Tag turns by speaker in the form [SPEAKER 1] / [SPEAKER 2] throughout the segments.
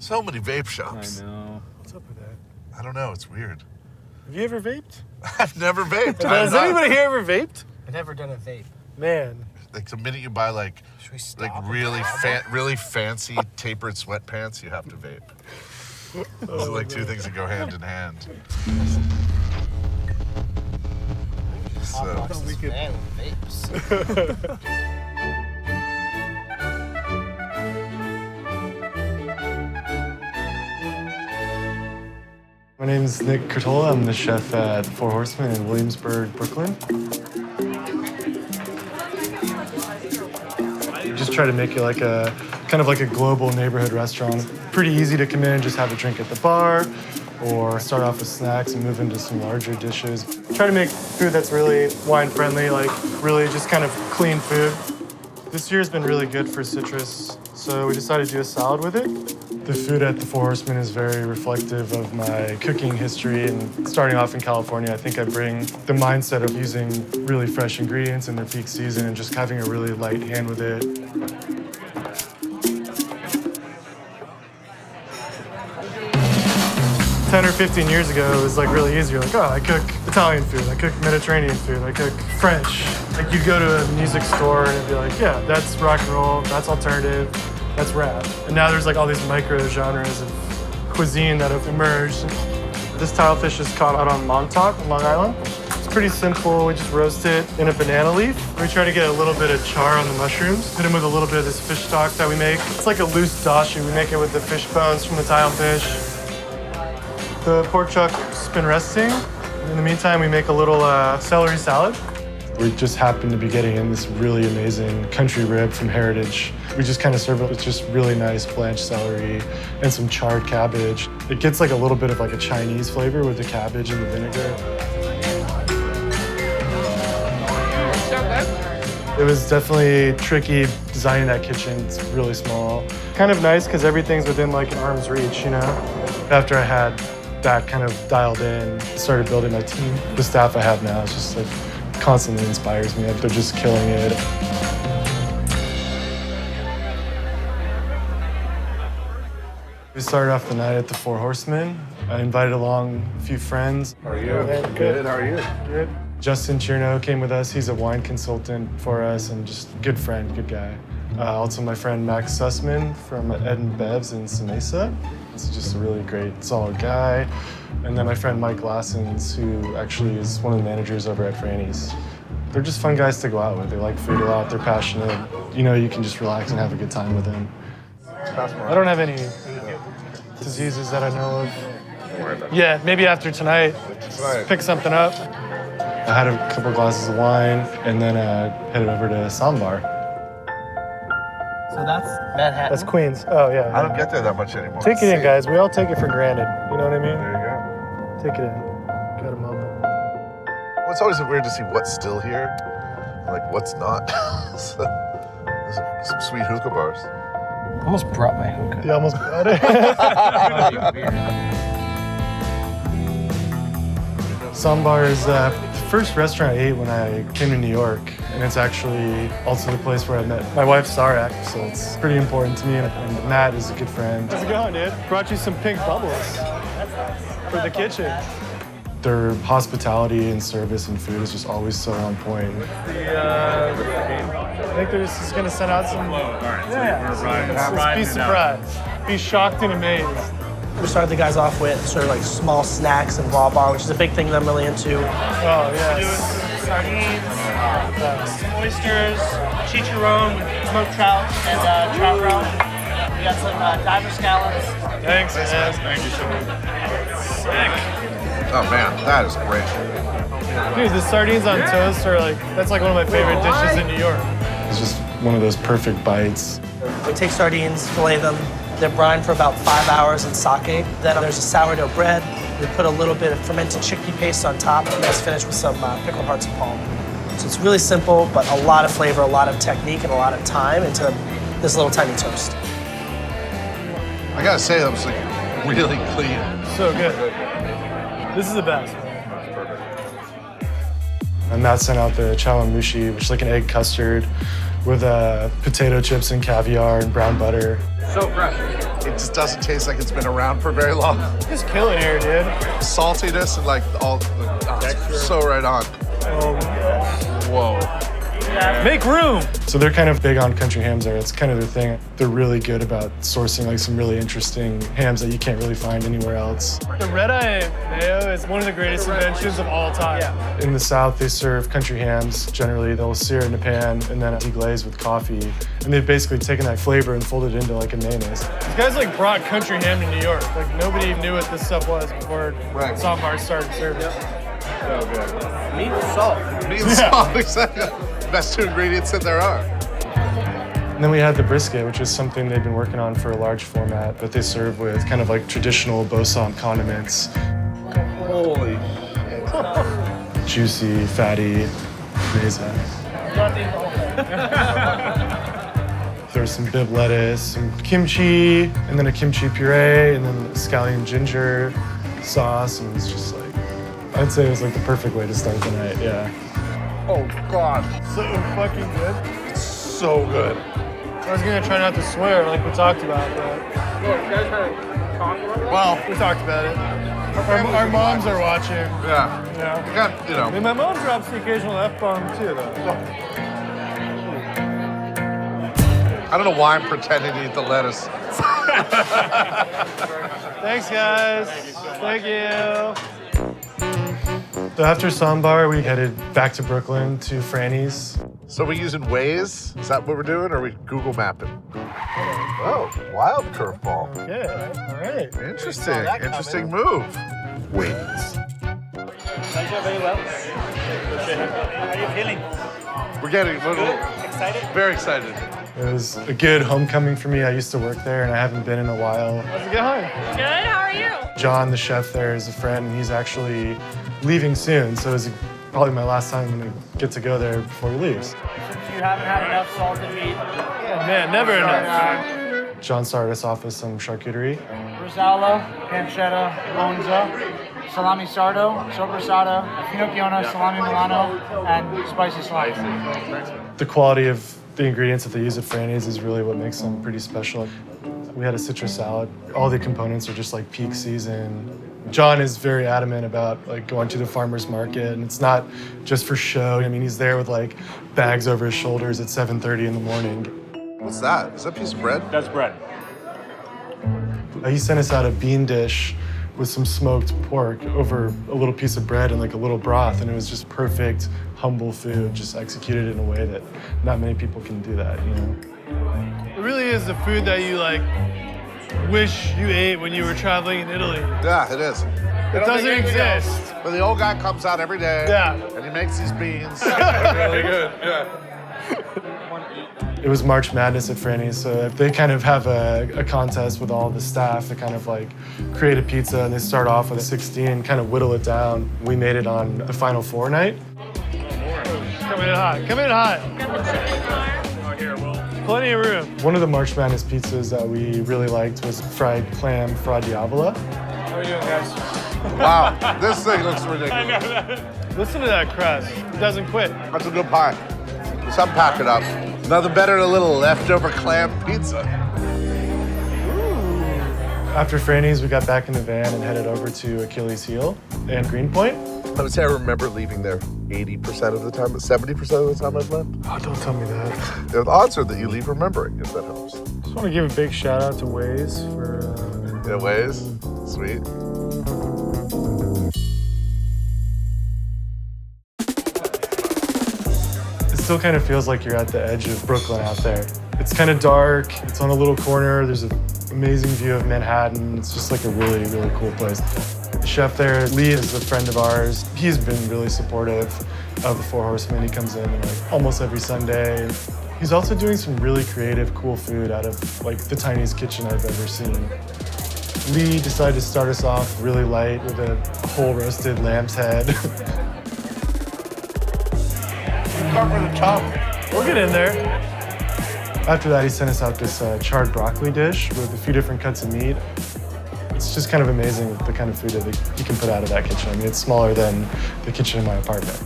[SPEAKER 1] So many vape shops.
[SPEAKER 2] I know.
[SPEAKER 3] What's up with that?
[SPEAKER 1] I don't know. It's weird.
[SPEAKER 3] Have you ever vaped?
[SPEAKER 1] I've never vaped.
[SPEAKER 3] Has anybody here ever vaped?
[SPEAKER 4] I've never done a vape.
[SPEAKER 3] Man.
[SPEAKER 1] Like the minute you buy like really fancy tapered sweatpants, you have to vape. Those are like two things that go hand in hand. So
[SPEAKER 4] We could man with vapes.
[SPEAKER 3] My name is Nick Curtola. I'm the chef at Four Horsemen in Williamsburg, Brooklyn. We just try to make it like a kind of like a global neighborhood restaurant. Pretty easy to come in and just have a drink at the bar, or start off with snacks and move into some larger dishes. Try to make food that's really wine-friendly, like really just kind of clean food. This year's been really good for citrus, so we decided to do a salad with it. The food at the Four Horsemen is very reflective of my cooking history, and starting off in California, I think I bring the mindset of using really fresh ingredients in their peak season and just having a really light hand with it. 10 or 15 years ago, it was like really easy. You're like, oh, I cook Italian food, I cook Mediterranean food, I cook French. Like you'd go to a music store and it'd be like, yeah, that's rock and roll, that's alternative, that's rap. And now there's like all these micro genres of cuisine that have emerged. This tilefish is caught out on Montauk, Long Island. It's pretty simple. We just roast it in a banana leaf. We try to get a little bit of char on the mushrooms. Hit them with a little bit of this fish stock that we make. It's like a loose dashi. We make it with the fish bones from the tilefish. The pork chuck's been resting. In the meantime, we make a little celery salad. We just happened to be getting in this really amazing country rib from Heritage. We just kind of serve it with just really nice blanched celery and some charred cabbage. It gets like a little bit of like a Chinese flavor with the cabbage and the vinegar. It was definitely tricky designing that kitchen. It's really small. Kind of nice because everything's within like an arm's reach, you know? After I had that kind of dialed in, started building my team. The staff I have now is just like constantly inspires me. They're just killing it. We started off the night at the Four Horsemen. I invited along a few friends.
[SPEAKER 1] How are you? Good. How are you?
[SPEAKER 3] Good. Justin Cherno came with us. He's a wine consultant for us and just good friend, good guy. Also my friend Max Sussman from Ed and BEV'S in SAMESA. He's just a really great, solid guy. And then my friend Mike Lassens, who actually is one of the managers over at FRANNY'S. They're just fun guys to go out with. They like food a lot, they're passionate. You know, you can just relax and have a good time with them. I don't have any diseases that I know of. Yeah, maybe after tonight, pick something up. I had a couple glasses of wine and then headed over to Ssäm Bar.
[SPEAKER 4] So that's Manhattan?
[SPEAKER 3] That's Queens. Oh, yeah.
[SPEAKER 1] I don't get there that much anymore.
[SPEAKER 3] Take it in, guys. We all take it for granted. You know what I mean?
[SPEAKER 1] There you go.
[SPEAKER 3] Take it in. Got a moment.
[SPEAKER 1] Well, it's always weird to see what's still here, like what's not. So, there's some sweet hookah bars.
[SPEAKER 4] I almost brought my hookah.
[SPEAKER 3] You almost brought it. Ssäm Bar is the first restaurant I ate when I came to New York, and it's actually also the place where I met my wife, Sarek, so it's pretty important to me, and Matt is a good friend. How's it going, dude? Brought you some pink bubbles for the kitchen. Their hospitality and service and food is just always so on point. I think they're just gonna send out some. Yeah, be surprised. Be shocked and amazed.
[SPEAKER 4] We started the guys off with sort of like small snacks and raw bar, which is a big thing that I'm really into.
[SPEAKER 3] Oh, yes.
[SPEAKER 5] Sardines, oysters, chicharron with smoked trout and trout roe. We got some diver scallops.
[SPEAKER 3] Thanks, man.
[SPEAKER 2] Thank you so much.
[SPEAKER 1] Sick. Oh man, that is great.
[SPEAKER 3] Dude, the sardines on toast are like, that's like one of my favorite dishes in New York. It's just one of those perfect bites.
[SPEAKER 4] We take sardines, fillet them. They're brined for about 5 hours in sake. Then there's a sourdough bread. We put a little bit of fermented chickpea paste on top, and that's finished with some pickled hearts of palm. So it's really simple, but a lot of flavor, a lot of technique, and a lot of time into this little tiny toast.
[SPEAKER 1] I gotta say, that was like really clean.
[SPEAKER 3] So good. This is the best. And Matt sent out the chawanmushi, which is like an egg custard with potato chips and caviar and brown butter.
[SPEAKER 2] So fresh.
[SPEAKER 1] It just doesn't taste like it's been around for very long.
[SPEAKER 3] Just killing here, dude.
[SPEAKER 1] Saltiness and like all so right on. Whoa.
[SPEAKER 3] Make room. So they're kind of big on country hams there. It's kind of their thing. They're really good about sourcing like some really interesting hams that you can't really find anywhere else. The red-eye mayo is one of the greatest inventions of all time. Yeah. In the South, they serve country hams. Generally, they'll sear it in a pan and then deglaze with coffee. And they've basically taken that flavor and folded it into like a mayonnaise. These guys like brought country ham to New York. Like nobody knew what this stuff was before Ssäm Bar started serving.
[SPEAKER 1] So good.
[SPEAKER 2] Meat and salt.
[SPEAKER 1] Meat and salt, exactly. Best two ingredients that there are.
[SPEAKER 3] And then we had the brisket, which is something they've been working on for a large format that they serve with kind of like traditional Bosom condiments.
[SPEAKER 1] Holy shit.
[SPEAKER 3] Juicy, fatty, amazing. There's some bib lettuce, some kimchi, and then a kimchi puree, and then scallion ginger sauce, and it's just like, I'd say it was like the perfect way to start the night, yeah.
[SPEAKER 1] Oh God.
[SPEAKER 3] So fucking good.
[SPEAKER 1] It's so good.
[SPEAKER 3] I was gonna try not to swear like we talked about, but...
[SPEAKER 2] You guys had a talk about it?
[SPEAKER 3] Well, we talked about it. Our moms are watching.
[SPEAKER 1] Yeah.
[SPEAKER 3] Yeah.
[SPEAKER 1] You got, you
[SPEAKER 3] I mean,
[SPEAKER 1] know.
[SPEAKER 3] my mom drops the occasional F-bomb too, though.
[SPEAKER 1] I don't know why I'm pretending to eat the lettuce.
[SPEAKER 3] Thanks, guys. Thank you. So after Ssäm Bar, we headed back to Brooklyn to FRANNY'S.
[SPEAKER 1] So we're using Waze? Is that what we're doing, or are we Google mapping? Oh, wild curveball.
[SPEAKER 3] Yeah, all right.
[SPEAKER 1] Interesting, interesting move. Waze.
[SPEAKER 2] Thank you very well. How are you feeling?
[SPEAKER 1] We're getting
[SPEAKER 2] Excited?
[SPEAKER 1] very excited.
[SPEAKER 3] It was a good homecoming for me. I used to work there, and I haven't been in a while. How's it going?
[SPEAKER 6] Good, how are you?
[SPEAKER 3] John, the chef there, is a friend, and he's actually leaving soon, so it's probably my last time I'm gonna get to go there before he leaves.
[SPEAKER 2] Since you haven't had enough salted meat.
[SPEAKER 3] Man, never enough. John started us off with some charcuterie.
[SPEAKER 2] Bresaola, pancetta, bonza, salami sardo, sopressata, finocchiona, salami milano, and spicy slice.
[SPEAKER 3] The quality of the ingredients that they use at FRANNY'S is really what makes them pretty special. We had a citrus salad. All the components are just like peak season. John is very adamant about like going to the farmer's market, and it's not just for show. I mean, he's there with like bags over his shoulders at 7:30 in the morning.
[SPEAKER 1] What's that? Is that a piece of bread?
[SPEAKER 2] That's bread.
[SPEAKER 3] He sent us out a bean dish with some smoked pork over a little piece of bread and like a little broth, and it was just perfect, humble food, just executed in a way that not many people can do that, you know? It really is the food that you like wish you ate when you were traveling in Italy.
[SPEAKER 1] Yeah, it is.
[SPEAKER 3] It doesn't exist.
[SPEAKER 1] But the old guy comes out every day.
[SPEAKER 3] Yeah.
[SPEAKER 1] And he makes these beans. Really good. Yeah.
[SPEAKER 3] It was March Madness at FRANNY'S, so they kind of have a contest with all the staff to kind of like create a pizza, and they start off with a 16, kind of whittle it down. We made it on the Final Four night. Come in hot, come in hot. Plenty of room. One of the March Madness pizzas that we really liked was fried clam fra diavola.
[SPEAKER 2] How are you doing, guys?
[SPEAKER 1] Wow, this thing looks ridiculous.
[SPEAKER 3] Listen to that crust, it doesn't quit.
[SPEAKER 1] That's a good pie. Let's unpack it up. Nothing better than a little leftover clam pizza.
[SPEAKER 3] After FRANNY'S, we got back in the van and headed over to Achilles Heel and Greenpoint.
[SPEAKER 1] I would say I remember leaving there 80% of the time, but 70% of the time I've left.
[SPEAKER 3] Oh, don't tell me that.
[SPEAKER 1] The odds are that you leave remembering, if that helps.
[SPEAKER 3] Just want to give a big shout out to Waze for...
[SPEAKER 1] Yeah, Waze, sweet.
[SPEAKER 3] It still kind of feels like you're at the edge of Brooklyn out there. It's kind of dark, it's on a little corner, there's an amazing view of Manhattan. It's just like a really, really cool place. The chef there, Lee, is a friend of ours. He's been really supportive of the Four Horsemen. He comes in like almost every Sunday. He's also doing some really creative, cool food out of like the tiniest kitchen I've ever seen. Lee decided to start us off really light with a whole roasted lamb's head.
[SPEAKER 1] Start with the top.
[SPEAKER 3] We'll get in there. After that, he sent us out this charred broccoli dish with a few different cuts of meat. It's just kind of amazing the kind of food that he can put out of that kitchen. I mean, it's smaller than the kitchen in my apartment.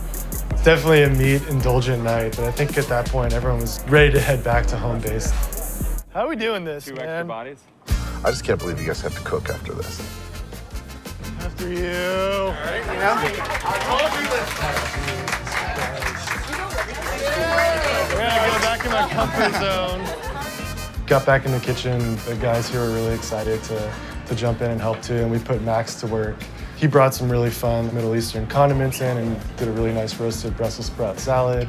[SPEAKER 3] It's definitely a meat-indulgent night, but I think at that point, everyone was ready to head back to home base. How are we doing this,
[SPEAKER 6] Two
[SPEAKER 3] man?
[SPEAKER 6] extra bodies.
[SPEAKER 1] I just can't believe you guys have to cook after this.
[SPEAKER 3] After you. All right, you know? We're gonna go back in my comfort zone. Got back in the kitchen. The guys here were really excited to jump in and help too, and we put Max to work. He brought some really fun Middle Eastern condiments in and did a really nice roasted Brussels sprout salad.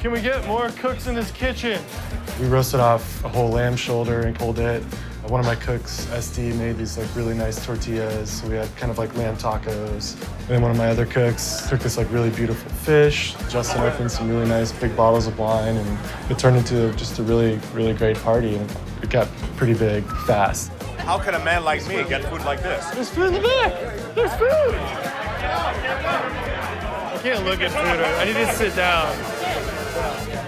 [SPEAKER 3] Can we get more cooks in this kitchen? We roasted off a whole lamb shoulder and pulled it. One of my cooks, SD, made these like really nice tortillas. So we had kind of like lamb tacos. And then one of my other cooks took this like really beautiful fish. Justin opened some really nice big bottles of wine, and it turned into just a really, really great party. And it got pretty big fast.
[SPEAKER 7] How can a man like me get food like this?
[SPEAKER 3] There's food in the back. There's food. I can't look at food. I need to sit down.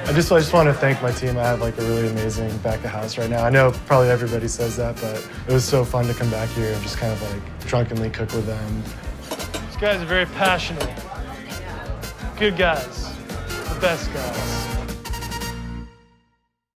[SPEAKER 3] I just want to thank my team. I have like a really amazing back of house right now. I know probably everybody says that, but it was so fun to come back here and just kind of like drunkenly cook with them. These guys are very passionate. Good guys. The best guys.